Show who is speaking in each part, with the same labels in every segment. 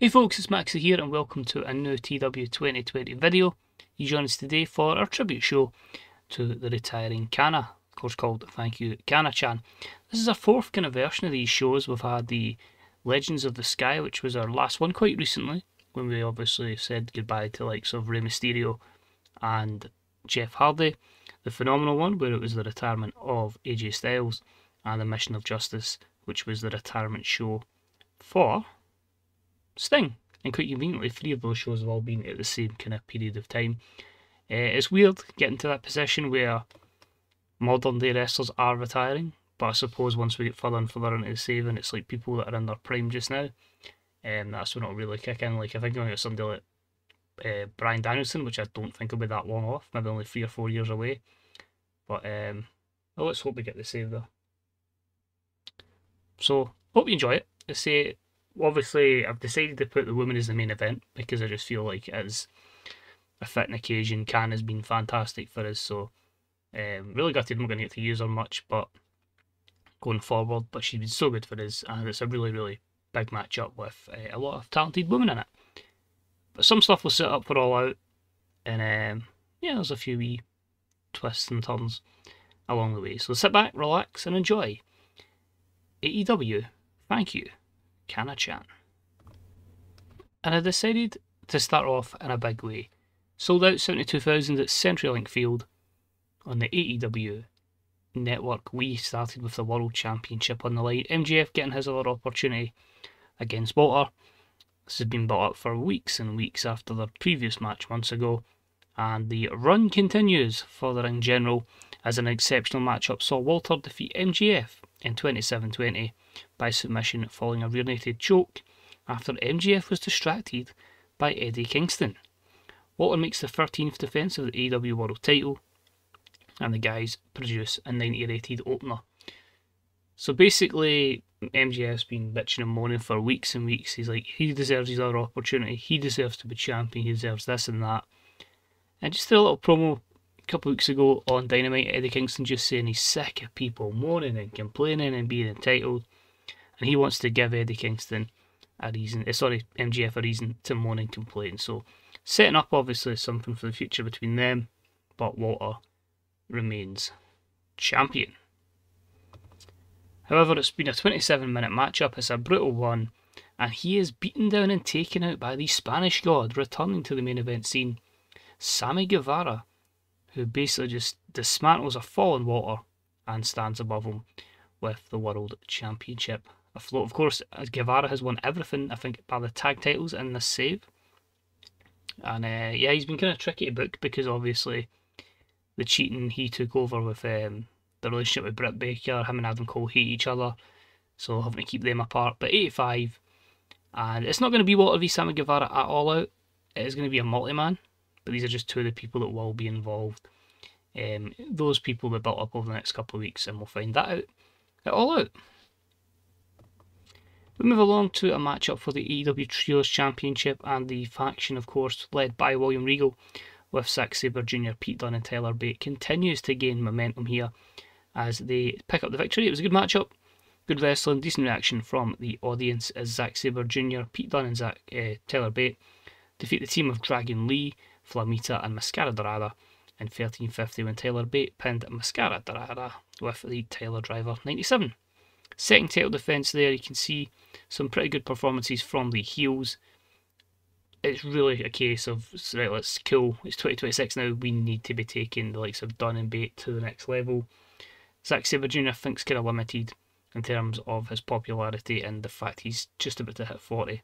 Speaker 1: Hey folks, it's Maxie here and welcome to a new TEW2020 video. You join us today for our tribute show to the retiring Kana, of course called Thank You Kana-chan. This is our fourth kind of version of these shows. We've had the Legends of the Sky, which was our last one quite recently, when we obviously said goodbye to the likes of Rey Mysterio and Jeff Hardy. The Phenomenal one, where it was the retirement of AJ Styles, and the Mission of Justice, which was the retirement show for Sting. And quite conveniently, three of those shows have all been at the same kind of period of time. It's weird getting to that position where modern day wrestlers are retiring, but I suppose once we get further and further into the saving, it's like people that are in their prime just now. That's when it'll really kick in. Like, I think I'm going to get somebody like Bryan Danielson, which I don't think will be that long off, maybe only 3 or 4 years away. But well, let's hope we get the save though. So, hope you enjoy it. I say, obviously, I've decided to put the women as the main event because I just feel like it is a fitting occasion. Kana's been fantastic for us, so really gutted I'm not going to get to use her much, but going forward. But she's been so good for us, and it's a really, really big match-up with a lot of talented women in it. But some stuff will set up for All Out, and yeah, there's a few wee twists and turns along the way. So sit back, relax, and enjoy. AEW, thank you, Kana-chan. And I decided to start off in a big way. Sold out 72,000 at CenturyLink Field on the AEW network. We started with the World Championship on the line. MJF getting his other opportunity against Walter. This has been built up for weeks and weeks after their previous match months ago. And the run continues for the ring general as an exceptional matchup saw Walter defeat MJF in 27-20 by submission following a rear-naked choke after MJF was distracted by Eddie Kingston. Walter makes the 13th defence of the AEW World title, and the guys produce a 90-rated opener. So basically, MJF's been bitching and moaning for weeks and weeks. He's like, he deserves his other opportunity, he deserves to be champion, he deserves this and that. And just a little promo a couple of weeks ago on Dynamite, Eddie Kingston just saying he's sick of people moaning and complaining and being entitled, and he wants to give Eddie Kingston a reason, MJF a reason to moan and complain. So setting up obviously something for the future between them, but Walter remains champion. However, it's been a 27-minute matchup. It's a brutal one, and he is beaten down and taken out by the Spanish God, returning to the main event scene, Sammy Guevara, who basically just dismantles a fallen Walter and stands above him with the World Championship afloat. Of course, Guevara has won everything, I think, by the tag titles in this save. And yeah, he's been kind of tricky to book because obviously the cheating he took over with the relationship with Britt Baker, him and Adam Cole hate each other, so having to keep them apart. But 85, and it's not going to be Walter v Sammy Guevara at All Out. It is going to be a multi-man. But these are just two of the people that will be involved. Those people will be built up over the next couple of weeks, and we'll find that out at All Out. We move along to a matchup for the AEW Trios Championship, and the faction, of course, led by William Regal, with Zack Sabre Jr., Pete Dunne and Tyler Bate, continues to gain momentum here as they pick up the victory. It was a good matchup, good wrestling, decent reaction from the audience as Zack Sabre Jr., Pete Dunne and Tyler Bate defeat the team of Dragon Lee, Flamita and Mascara Dorada in 13:50 when Tyler Bate pinned Mascara Dorada with the Tyler Driver 97. Second title defence there, you can see some pretty good performances from the heels. It's really a case of, right, let's cool, it's 2026 now, we need to be taking the likes of Dunne and Bate to the next level. Zack Sabre Jr. I think's kind of limited in terms of his popularity and the fact he's just about to hit 40,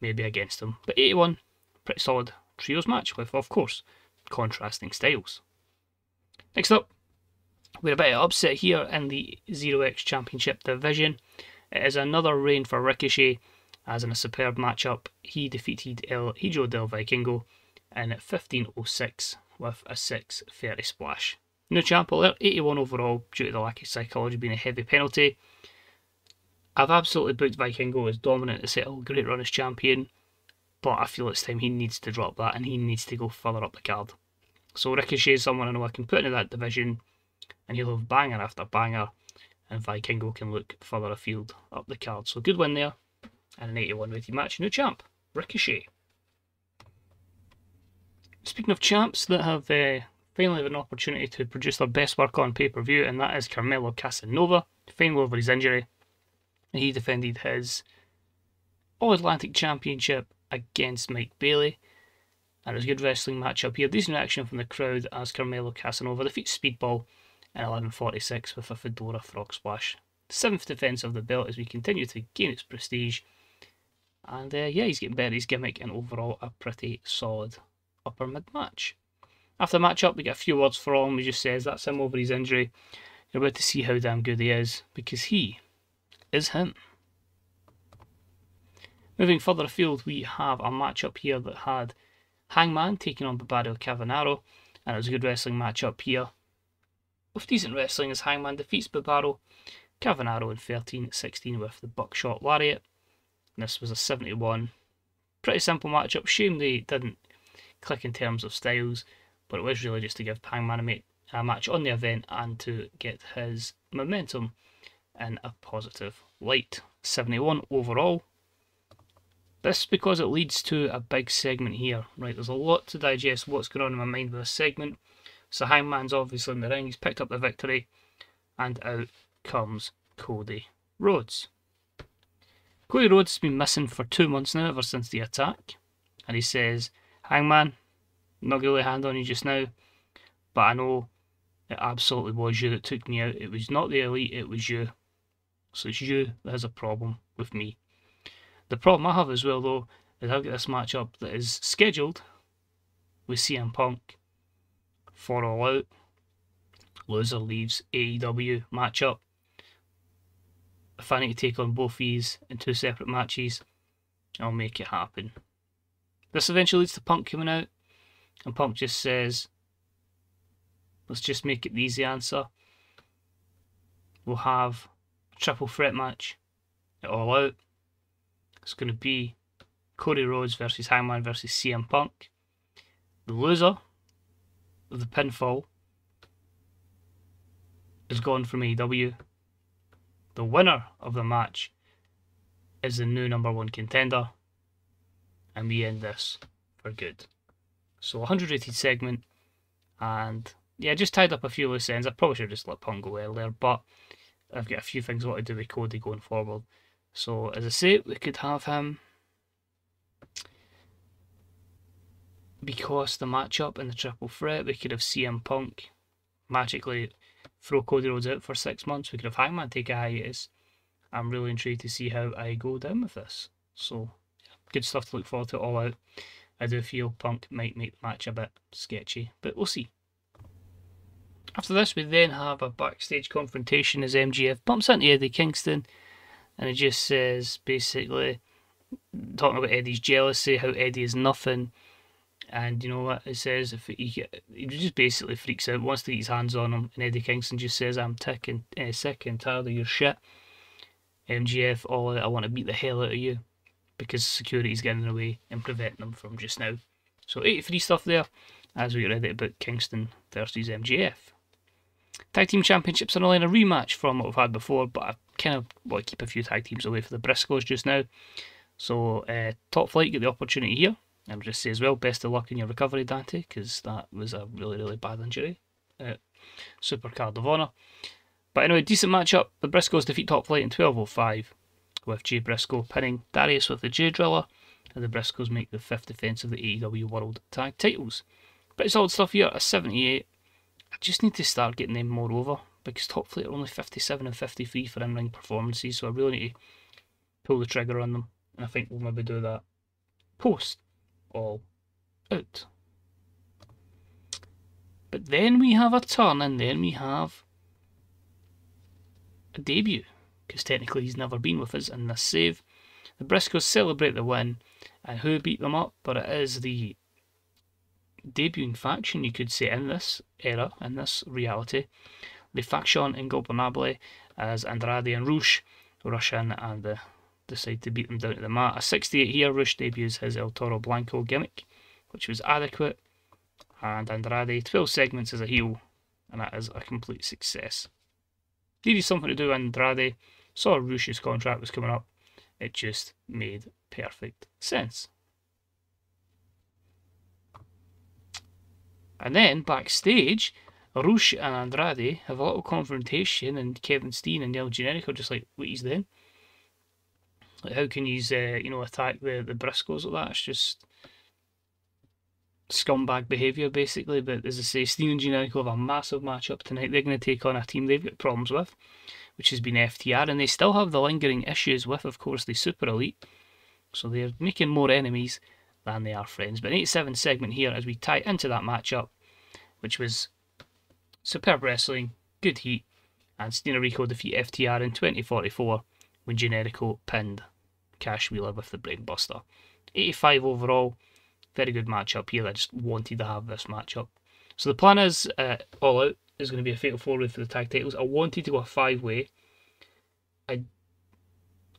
Speaker 1: maybe against him. But 81, pretty solid trios match with, of course, contrasting styles. Next up, we're a bit of upset here in the 0X Championship division. It is another reign for Ricochet, as in a superb matchup. He defeated El Hijo del Vikingo in 15:06 with a 6:30 splash. No champ alert, 81 overall due to the lack of psychology being a heavy penalty. I've absolutely booked Vikingo as dominant to settle, great run as champion. But I feel it's time he needs to drop that and he needs to go further up the card. So Ricochet is someone I know I can put into that division, and he'll have banger after banger, and Vikingo can look further afield up the card. So good win there, and an 81 rated match, new champ. Ricochet. Speaking of champs that have finally had an opportunity to produce their best work on pay-per-view, and that is Carmelo Casanova, finally over his injury. He defended his All-Atlantic Championship against Mike Bailey, and it was a good wrestling matchup here. Decent reaction from the crowd as Carmelo Casanova defeats Speedball in 11:46 with a Fedora Frog Splash. 7th defense of the belt as we continue to gain its prestige. And yeah, he's getting better at his gimmick, and overall a pretty solid upper mid match. After the matchup, we get a few words for him. He just says that's him over his injury. You're about to see how damn good he is, because he is him. Moving further afield, we have a matchup here that had Hangman taking on Barbaro Cavanaro, and it was a good wrestling matchup here, with decent wrestling as Hangman defeats Barbaro Cavanaro in 13-16 with the Buckshot Lariat. And this was a 71. Pretty simple matchup. Shame they didn't click in terms of styles, but it was really just to give Hangman a match on the event and to get his momentum in a positive light. 71 overall. This because it leads to a big segment here. Right, there's a lot to digest what's going on in my mind with this segment. So Hangman's obviously in the ring, he's picked up the victory, and out comes Cody Rhodes. Cody Rhodes has been missing for 2 months now, ever since the attack, and he says, Hangman, I'm not going to lay a hand on you just now, but I know it absolutely was you that took me out. It was not the Elite, it was you. So it's you that has a problem with me. The problem I have as well, though, is I've got this matchup that is scheduled with CM Punk for All Out. Loser leaves AEW matchup. If I need to take on both these in 2 separate matches, I'll make it happen. This eventually leads to Punk coming out, and Punk just says, let's just make it the easy answer. We'll have a triple threat match at All Out. It's going to be Cody Rhodes versus Hangman versus CM Punk. The loser of the pinfall is gone from AEW. The winner of the match is the new #1 contender. And we end this for good. So 100 rated segment. And yeah, just tied up a few loose ends. I probably should have just let Punk go earlier, but I've got a few things I want to do with Cody going forward. So as I say, we could have him because the matchup in the triple threat. We could have CM Punk magically throw Cody Rhodes out for 6 months. We could have Hangman take a hiatus. I'm really intrigued to see how I go down with this. So good stuff to look forward to All Out. I do feel Punk might make the match a bit sketchy, but we'll see. After this, we then have a backstage confrontation as MJF bumps into Eddie Kingston, and it just says, basically, talking about Eddie's jealousy, how Eddie is nothing, and you know what it says, if he just basically freaks out, wants to get his hands on him, and Eddie Kingston just says, I'm sick and tired of your shit. MJF, All Out, I want to beat the hell out of you, because security's getting in the way and preventing them from just now. So 83 stuff there, as we get ready about Kingston versus MJF. Tag Team Championships are only in a rematch from what we've had before, but I kind of want to keep a few tag teams away for the Briscoes just now. So Top Flight get the opportunity here. And I'll just say as well, best of luck in your recovery, Dante, because that was a really, really bad injury. Supercard of Honor. But anyway, decent matchup. The Briscoes defeat Top Flight in 12:05, with Jay Briscoe pinning Darius with the J Driller, and the Briscoes make the 5th defense of the AEW World Tag Titles. Pretty solid stuff here, a 78. I just need to start getting them more over, because Top Flight are only 57 and 53 for in-ring performances, so I really need to pull the trigger on them, and I think we'll maybe do that post All Out. But then we have a turn, and then we have a debut, because technically he's never been with us in this save. The Briscoes celebrate the win, and who beat them up? But it is the debuting faction, you could say, in this era, in this reality. The Faction Ingobernable, as Andrade and Rush rush in and decide to beat them down to the mat. A 68 here, Rush debuts his El Toro Blanco gimmick, which was adequate, and Andrade, 12 segments as a heel, and that is a complete success. Needed something to do, Andrade saw Rush's contract was coming up, it just made perfect sense. And then backstage, Rush and Andrade have a little confrontation, and Kevin Steen and El Generico are just like, what he's doing? Like, how can you, attack the Briscoes like that? It's just scumbag behaviour, basically. But as I say, Steen and Generico have a massive matchup tonight. They're going to take on a team they've got problems with, which has been FTR, and they still have the lingering issues with, of course, the Super Elite. So they're making more enemies than they are friends. But an 8-7 segment here as we tie into that matchup, which was superb wrestling, good heat, and Steen and Rico defeat FTR in 2044 when Generico pinned Cash Wheeler with the Brainbuster. 85 overall, very good matchup here. I just wanted to have this matchup. So the plan is, All Out is going to be a fatal 4-way for the tag titles. I wanted to go a 5-way.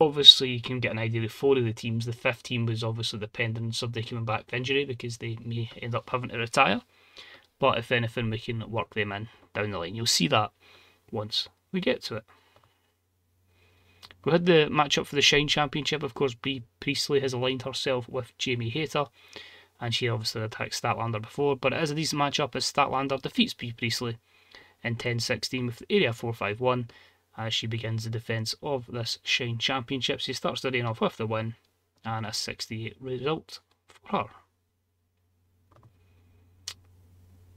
Speaker 1: Obviously, you can get an idea of 4 of the teams. The 5th team was obviously dependent on somebody coming back with injury because they may end up having to retire. But if anything, we can work them in down the line. You'll see that once we get to it. We had the matchup for the Shine Championship. Of course, Bea Priestley has aligned herself with Jamie Hayter, and she obviously attacked Statlander before. But it is a decent matchup as Statlander defeats Bea Priestley in 10-16 with the Area 451 as she begins the defence of this Shine Championship. She starts the reign off with the win and a 68 result for her.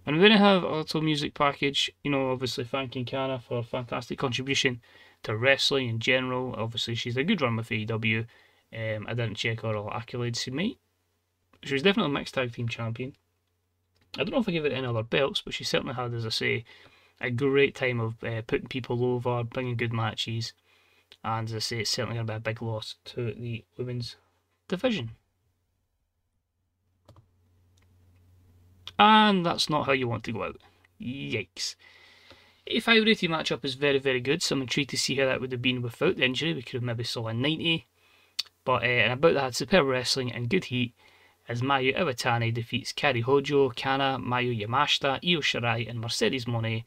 Speaker 1: And we're going to have a little music package, obviously thanking Kana for a fantastic contribution to wrestling in general. Obviously, she's a good run with AEW. I didn't check her all accolades she made. She was definitely a mixed tag team champion. I don't know if I give her any other belts, but she certainly had, as I say, a great time of putting people over, bringing good matches. And as I say, it's certainly going to be a big loss to the women's division. And that's not how you want to go out. Yikes. 85 rated matchup is very, very good, so I'm intrigued to see how that would have been without the injury. We could have maybe saw a 90. But and about that, superb wrestling and good heat as Mayu Iwatani defeats Kari Hojo, Kana, Mayu Yamashita, Io Shirai and Mercedes Moné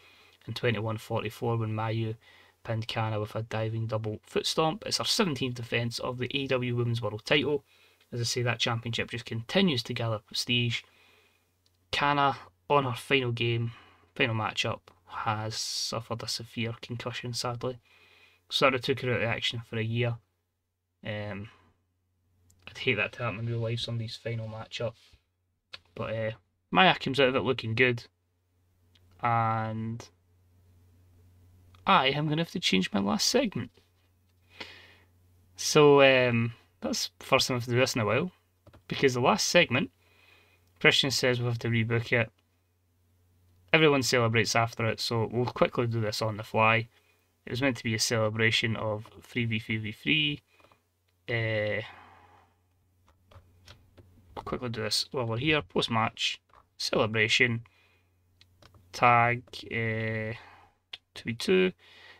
Speaker 1: in 21-44 when Mayu pinned Kana with a diving double foot stomp. It's her 17th defence of the AEW Women's World title. As I say, that championship just continues to gather prestige. Kana, on her final matchup, has suffered a severe concussion, sadly. So that took her out of action for a year. I'd hate that to happen in real life, somebody's final matchup. But Maya comes out of it looking good. And I am going to have to change my last segment. So that's the first time I have to do this in a while. Because the last segment, Christian says we'll have to rebook it. Everyone celebrates after it, so we'll quickly do this on the fly. It was meant to be a celebration of 3v3v3. We'll quickly do this while we're here. Post-match celebration. Tag 2v2.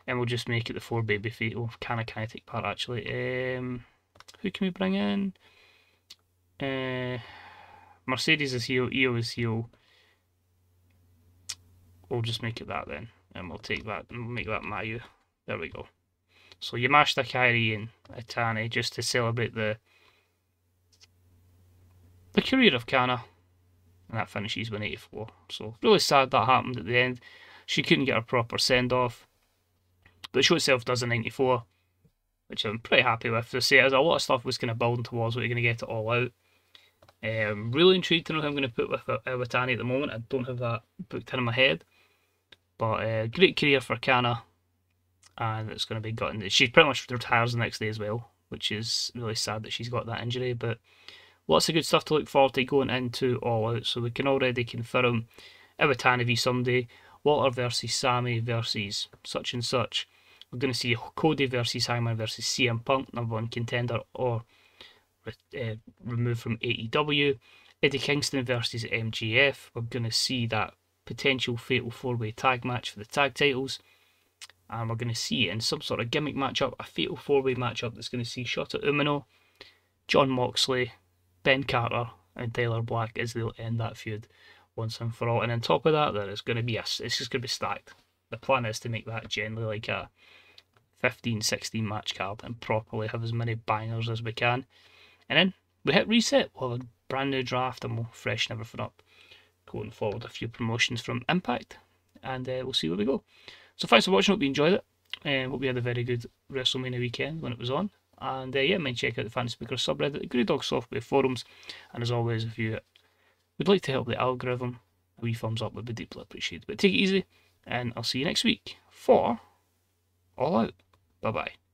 Speaker 1: And we'll just make it the 4 babyface. Oh, Kana can't take part actually. Who can we bring in? Mercedes is heel, Io is heel. We'll just make it that then. And we'll take that and we'll make that Mayu. There we go. So Yamashita, Kairi and Itani just to celebrate the career of Kana. And that finishes with 84. So really sad that happened at the end. She couldn't get a proper send off. But the show itself does a 94. Which I'm pretty happy with. To say as a lot of stuff was kind of building towards what you're going to get it all out. I'm really intrigued to know who I'm going to put with Iwatani at the moment. I don't have that booked in my head. But great career for Kana. And it's going to be gotten. She pretty much retires the next day as well. Which is really sad that she's got that injury. But lots of good stuff to look forward to going into All Out. So we can already confirm Iwatani v Sunday. Walter versus Sammy versus such and such. We're going to see Cody versus Hangman versus CM Punk, #1 contender, or removed from AEW. Eddie Kingston versus MJF. We're going to see that potential fatal 4-way tag match for the tag titles. And we're going to see in some sort of gimmick matchup, a fatal 4-way matchup that's going to see Shota Umino, Jon Moxley, Ben Carter, and Tyler Black as they'll end that feud once and for all. And on top of that, there is going to be it's just going to be stacked. The plan is to make that generally like a 15-16 match card and properly have as many bangers as we can. And then we hit reset. We'll have a brand new draft and we'll freshen everything up. going forward a few promotions from Impact, and we'll see where we go. So thanks for watching, hope you enjoyed it. Hope we had a very good WrestleMania weekend when it was on. And yeah, mind check out the Fantasy Speaker subreddit, the Grey Dog Software forums, and as always, if you would like to help the algorithm, a wee thumbs up would be deeply appreciated. But take it easy, and I'll see you next week for All Out. Bye bye.